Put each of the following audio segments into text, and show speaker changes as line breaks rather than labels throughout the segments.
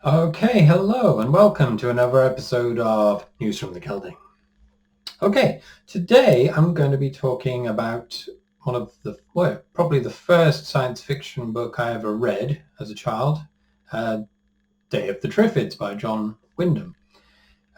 Okay, hello and welcome to another episode of News from the Gelding. Okay, today I'm going to be talking about one of probably the first science fiction book I ever read as a child, Day of the Triffids by Wyndham.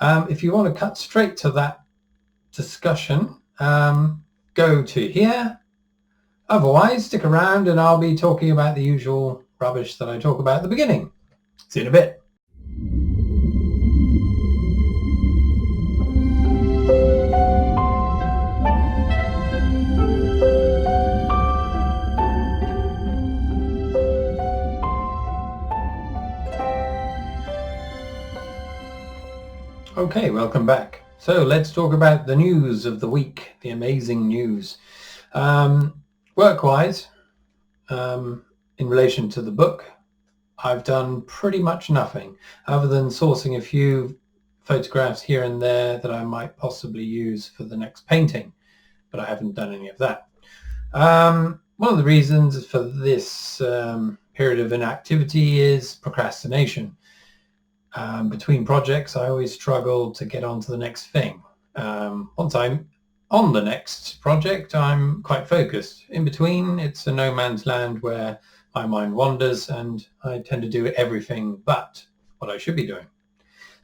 If you want to cut straight to that discussion, go to here. Otherwise, stick around and I'll be talking about the usual rubbish that I talk about at the beginning. See you in a bit. Okay, welcome back. So let's talk about the news of the week, the amazing news. Work-wise, in relation to the book, I've done pretty much nothing other than sourcing a few photographs here and there that I might possibly use for the next painting, but I haven't done any of that. One of the reasons for this period of inactivity is procrastination. Between projects, I always struggle to get on to the next thing. Once I'm on the next project, I'm quite focused. In between, it's a no man's land where my mind wanders and I tend to do everything but what I should be doing.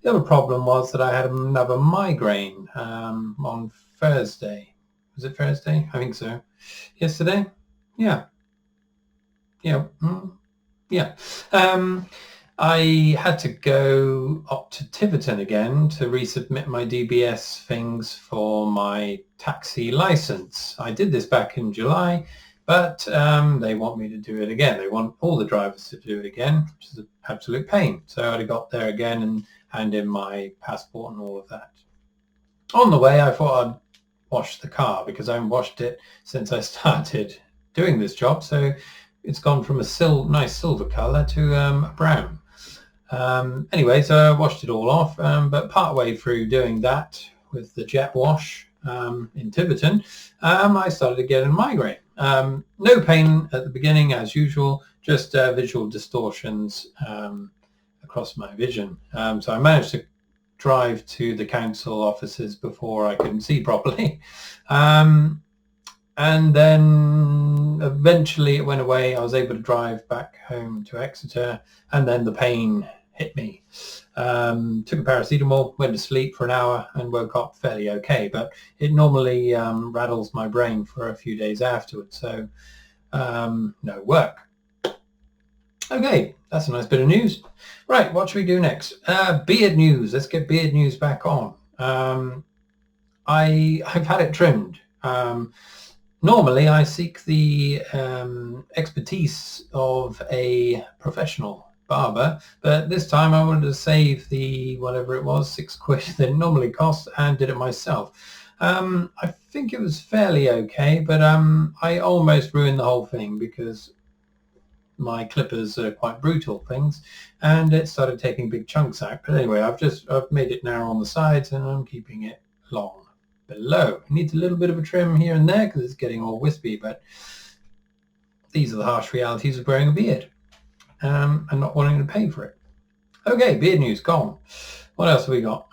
The other problem was that I had another migraine on Thursday. Was it Thursday? I think so. Yesterday? Yeah. I had to go up to Tiverton again to resubmit my DBS things for my taxi license. I did this back in July, but they want me to do it again. They want all the drivers to do it again, which is an absolute pain. So I got there again and hand in my passport and all of that. On the way, I thought I'd wash the car because I haven't washed it since I started doing this job. So it's gone from a nice silver colour to a brown. Anyway, so I washed it all off, but partway through doing that with the jet wash in Tiverton, I started to get a migraine. No pain at the beginning as usual, just visual distortions across my vision. So I managed to drive to the council offices before I couldn't see properly. And then eventually it went away. I was able to drive back home to Exeter, and then the pain hit me. Took a paracetamol, went to sleep for an hour and woke up fairly okay, but it normally rattles my brain for a few days afterwards, so no work. Okay, that's a nice bit of news. Right, what should we do next? Beard news. Let's get beard news back on. I've had it trimmed. Normally, I seek the expertise of a professional barber, but this time I wanted to save the whatever it was, £6 that it normally costs, and did it myself. I think it was fairly okay, but I almost ruined the whole thing because my clippers are quite brutal things, and it started taking big chunks out. But anyway, I've made it narrow on the sides, and I'm keeping it long below. It needs a little bit of a trim here and there because it's getting all wispy, but these are the harsh realities of wearing a beard and not wanting to pay for it. Okay, beard news gone. What else have we got?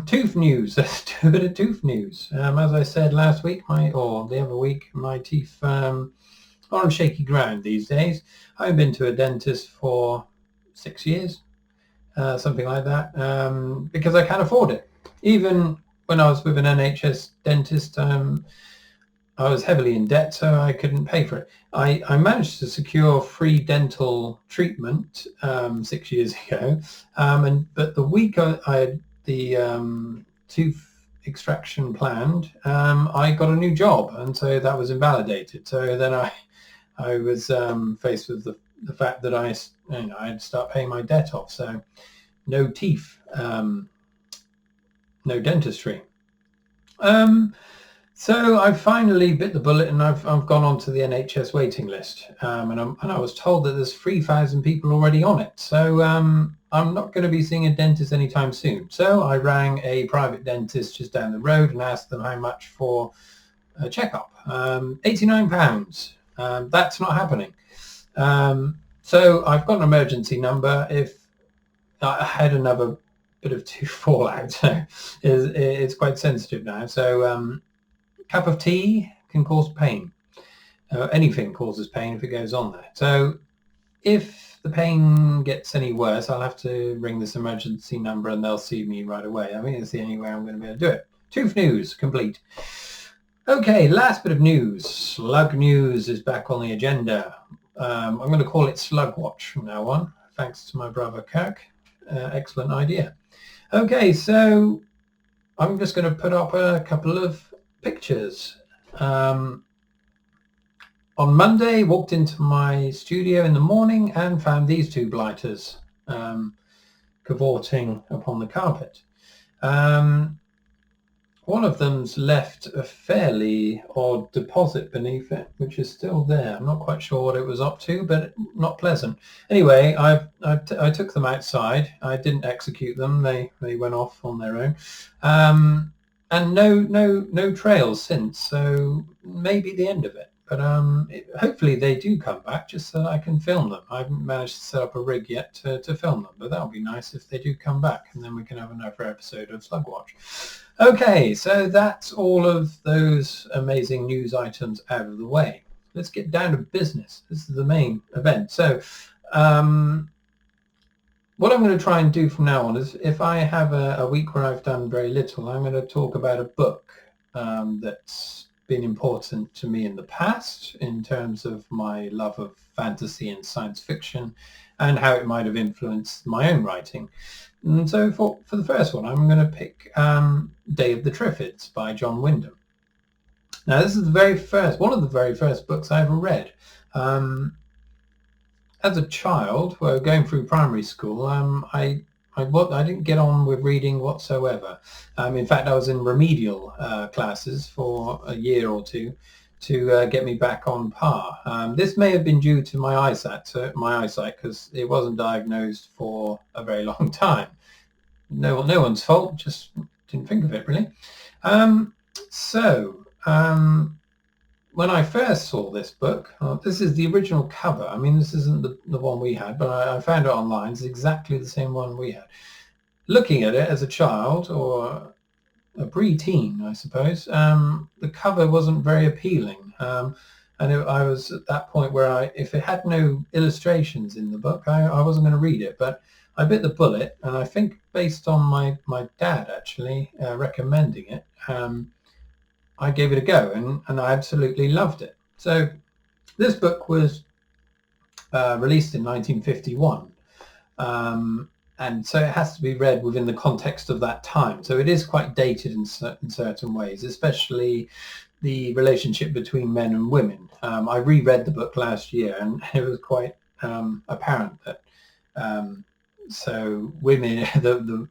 Tooth news. Let's do a bit of tooth news. As I said last week, the other week, my teeth are on shaky ground these days. I've been to a dentist for 6 years, something like that, because I can't afford it. Even when I was with an NHS dentist, I was heavily in debt, so I couldn't pay for it. I managed to secure free dental treatment 6 years ago, but the week I had the tooth extraction planned, I got a new job, and so that was invalidated. So then I was faced with the fact that I had to start paying my debt off. So no teeth, no dentistry. So I finally bit the bullet, and I've gone onto the NHS waiting list, and I was told that there's 3,000 people already on it. So I'm not going to be seeing a dentist anytime soon. So I rang a private dentist just down the road and asked them how much for a checkup. £89. That's not happening. So I've got an emergency number. If I had another bit of tooth fallout, so it's quite sensitive now. So cup of tea can cause pain. Anything causes pain if it goes on there. So if the pain gets any worse, I'll have to ring this emergency number and they'll see me right away. I think it's the only way I'm going to be able to do it. Tooth news complete. Okay, last bit of news. Slug news is back on the agenda. I'm going to call it Slug Watch from now on, thanks to my brother Kirk. Excellent idea. Okay, so I'm just going to put up a couple of pictures. On Monday, walked into my studio in the morning and found these two blighters cavorting upon the carpet. One of them's left a fairly odd deposit beneath it, which is still there. I'm not quite sure what it was up to, but not pleasant. Anyway, I took them outside. I didn't execute them. They went off on their own. And no trails since, so maybe the end of it. But hopefully they do come back just so that I can film them. I haven't managed to set up a rig yet to film them, but that would be nice if they do come back, and then we can have another episode of Slug Watch. Okay, so that's all of those amazing news items out of the way. Let's get down to business. This is the main event. So what I'm going to try and do from now on is, if I have a week where I've done very little, I'm going to talk about a book that's been important to me in the past in terms of my love of fantasy and science fiction and how it might have influenced my own writing. And so for the first one, I'm going to pick Day of the Triffids by John Wyndham. Now, this is one of the very first books I ever read. As a child, going through primary school, I didn't get on with reading whatsoever. In fact, I was in remedial classes for a year or two to get me back on par. This may have been due to my eyesight, because it wasn't diagnosed for a very long time. No one's fault, just didn't think of it really. When I first saw this book, this is the original cover. I mean, this isn't the one we had, but I found it online. It's exactly the same one we had. Looking at it as a child or a pre-teen, I suppose, the cover wasn't very appealing. And I was at that point where if it had no illustrations in the book, I wasn't going to read it. But I bit the bullet, and I think based on my dad actually recommending it, I gave it a go, and I absolutely loved it. So this book was released in 1951, and so it has to be read within the context of that time. So it is quite dated in certain ways, especially the relationship between men and women. I reread the book last year, and it was quite apparent that so women, the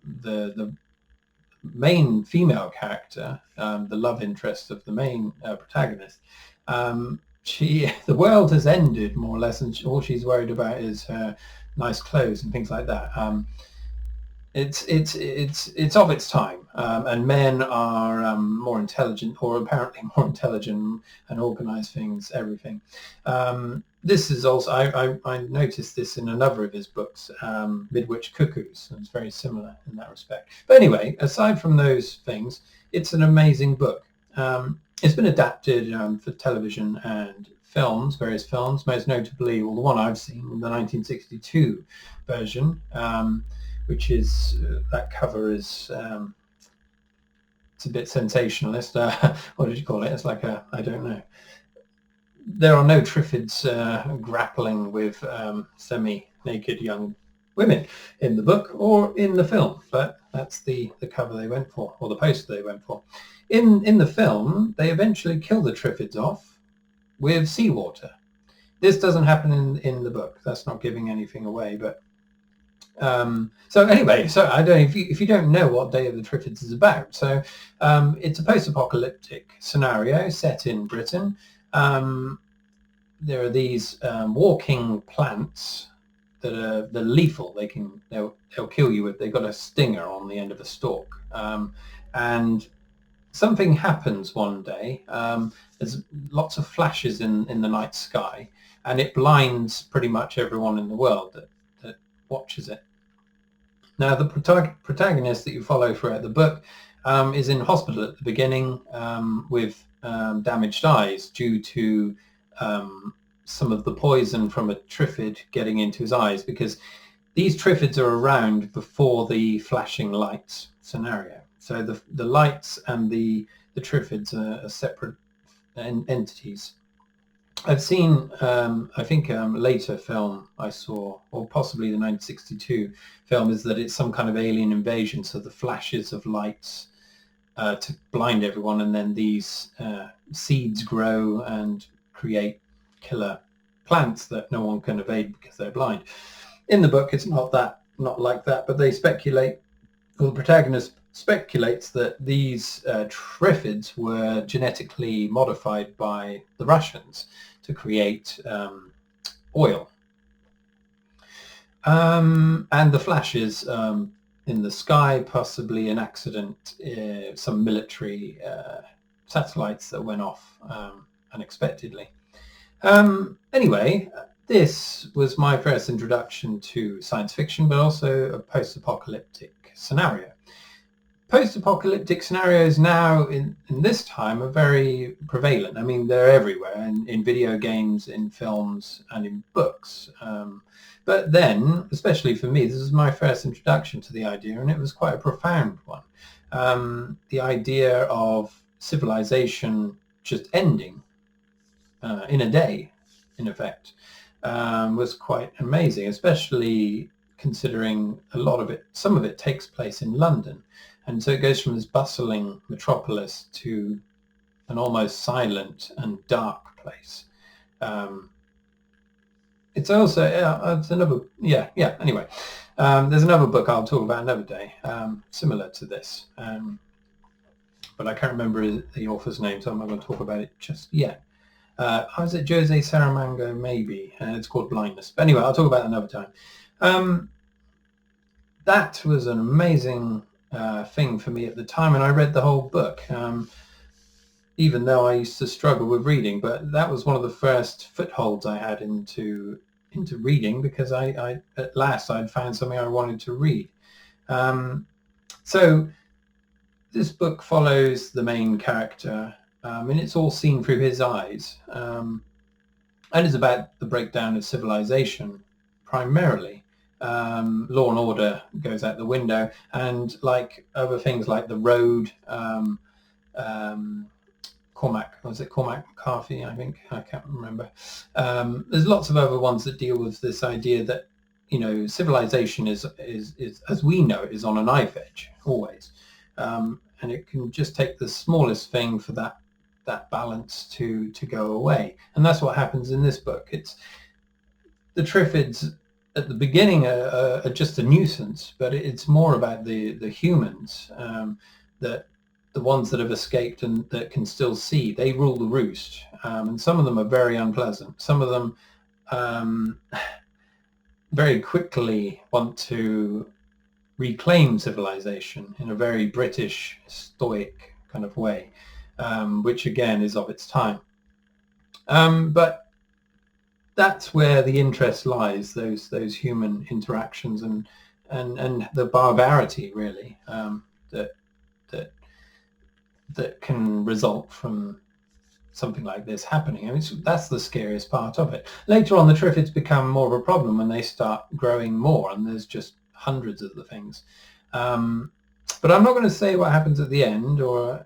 main female character, the love interest of the main protagonist, the world has ended more or less, and all she's worried about is her nice clothes and things like that. It's of its time, and men are more intelligent, or apparently more intelligent, and organise everything. This is also, I noticed this in another of his books, Midwich Cuckoos, and it's very similar in that respect. But anyway, aside from those things, it's an amazing book. It's been adapted for television and films, various films, most notably, well, the one I've seen, the 1962 version, which is, that cover is, it's a bit sensationalist. What did you call it? It's like I don't know. There are no Triffids grappling with semi-naked young women in the book or in the film, but that's the cover they went for, or the poster they went for. In the film, they eventually kill the Triffids off with seawater. This doesn't happen in the book. That's not giving anything away, but so anyway, so I don't know if you don't know what Day of the Triffids is about. So it's a post-apocalyptic scenario set in Britain. There are these walking plants that are lethal. They'll kill you if they've got a stinger on the end of a stalk. And something happens one day. There's lots of flashes in the night sky, and it blinds pretty much everyone in the world that watches it. Now, the protagonist that you follow throughout the book is in hospital at the beginning with damaged eyes due to some of the poison from a Triffid getting into his eyes, because these Triffids are around before the flashing lights scenario. So the lights and the Triffids are separate entities. I've seen, I think later film I saw, or possibly the 1962 film, is that it's some kind of alien invasion, so the flashes of lights to blind everyone, and then these seeds grow and create killer plants that no one can evade because they're blind. In the book, it's not like that, but they speculate, well, the protagonist speculates that these Triffids were genetically modified by the Russians to create oil. And the flashes in the sky, possibly an accident, some military satellites that went off unexpectedly. Anyway, this was my first introduction to science fiction, but also a post-apocalyptic scenario. Post-apocalyptic scenarios now in this time are very prevalent. I mean, they're everywhere, in video games, in films, and in books. But then, especially for me, this was my first introduction to the idea, and it was quite a profound one. The idea of civilization just ending in a day, in effect, was quite amazing, especially considering some of it takes place in London. And so it goes from this bustling metropolis to an almost silent and dark place. It's also, it's another, anyway. There's another book I'll talk about another day, similar to this. But I can't remember the author's name, so I'm not going to talk about it just yet. Was it Jose Saramago, maybe? It's called Blindness. But anyway, I'll talk about it another time. That was an amazing thing for me at the time, and I read the whole book, even though I used to struggle with reading. But that was one of the first footholds I had into reading, because I at last I'd found something I wanted to read. So this book follows the main character, and it's all seen through his eyes, and it's about the breakdown of civilization primarily. Law and order goes out the window, and like other things like The Road, Cormac McCarthy, I think, I can't remember. There's lots of other ones that deal with this idea that, civilization is as we know it, is on a knife edge always, and it can just take the smallest thing for that balance to go away. And that's what happens in this book. It's the Triffids at the beginning are just a nuisance, but it's more about the humans, that the ones that have escaped and that can still see. They rule the roost, and some of them are very unpleasant. Some of them very quickly want to reclaim civilization in a very British, stoic kind of way, which again is of its time. But that's where the interest lies, those human interactions and the barbarity, really, that can result from something like this happening. I mean, that's the scariest part of it. Later on, the Triffids become more of a problem when they start growing more, and there's just hundreds of the things. But I'm not going to say what happens at the end, or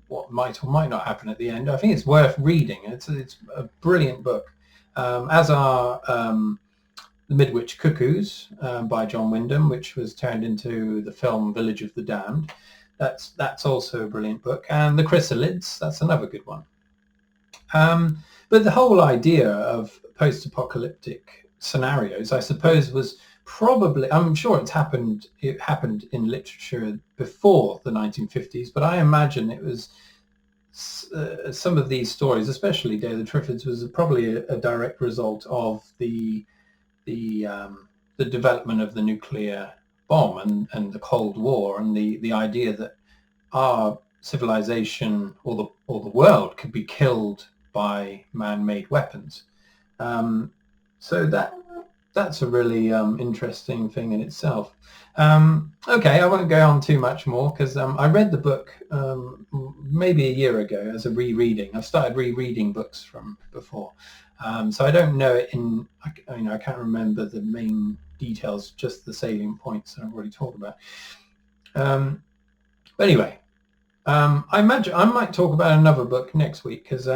what might or might not happen at the end. I think it's worth reading. It's a brilliant book, as are The Midwich Cuckoos by John Wyndham, which was turned into the film Village of the Damned. That's also a brilliant book. And The Chrysalids, that's another good one. But the whole idea of post-apocalyptic scenarios, I suppose, was probably, I'm sure it happened in literature before the 1950s, but I imagine it was some of these stories, especially Day of the Triffids, was probably a direct result of the development of the nuclear bomb and the Cold War, and the idea that our civilization or the world could be killed by man-made weapons. So that's a really interesting thing in itself. Okay, I won't go on too much more because I read the book maybe a year ago as a rereading. I've started rereading books from before, so I don't know it in. I can't remember the main details, just the salient points that I've already talked about. But anyway, I imagine I might talk about another book next week because.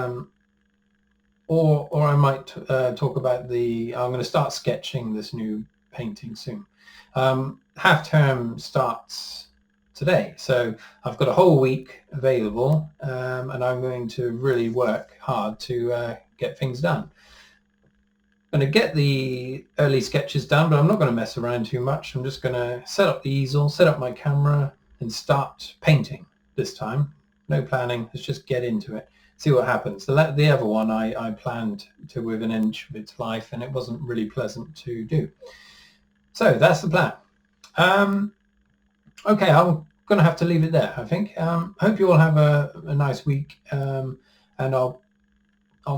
Or I might talk about I'm going to start sketching this new painting soon. Half term starts today, so I've got a whole week available, and I'm going to really work hard to get things done. I'm going to get the early sketches done, but I'm not going to mess around too much. I'm just going to set up the easel, set up my camera, and start painting this time. No planning, let's just get into it. See what happens. The other one I planned to within an inch of its life, and it wasn't really pleasant to do. So that's the plan. Okay, I'm going to have to leave it there, I think. Hope you all have a nice week, and I'll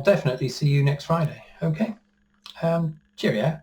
definitely see you next Friday. Okay? Cheerio.